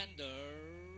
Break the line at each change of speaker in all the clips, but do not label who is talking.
And the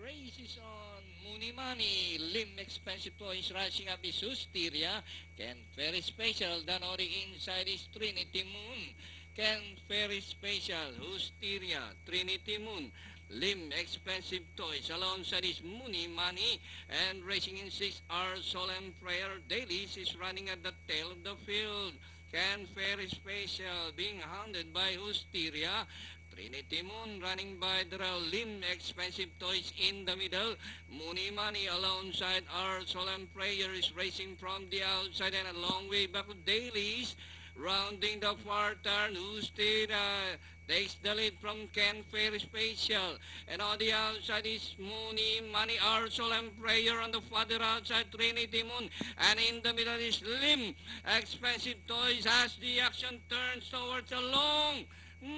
race is on. Mooney Money, Lim Expensive Toys rushing up is Suspiria. Ken Ferry Special, Danori inside is Trinity Moon. Ken Ferry Special, Hysteria, Trinity Moon. Lim Expensive Toys alongside is Mooney Money, and racing in 6 hours Solemn Prayer Dailies is running at the tail of the field. Ken Ferry Special being hounded by Hysteria. Trinity Moon running by the Lim Expensive Toys in the middle. Mooney Money alongside our Solemn Prayer is racing from the outside and a long way back to Dailies. Rounding the far turn, Hysteria takes the lead from Ken Ferry Special. And on the outside is Mooney Money, our Solemn Prayer on the further outside, Trinity Moon. And in the middle is Lim Expensive Toys as the action turns towards a long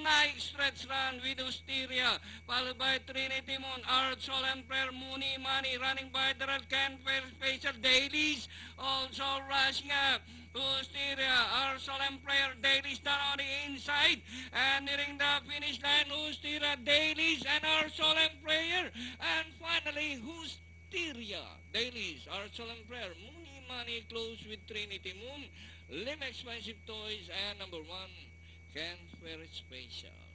nice stretch run with Hysteria, followed by Trinity Moon, our Solemn Prayer, Mooney Money, running by the Ken Ferry Special Dailies, also rushing up. Hysteria, our Solemn Prayer Dailies down on the inside, and nearing the finish line, Hysteria Dailies and our Solemn Prayer, and finally Hysteria Dailies, our Solemn Prayer, Mooney Money close with Trinity Moon, Lim Expensive Toys, and number 1, Ken Ferry Special.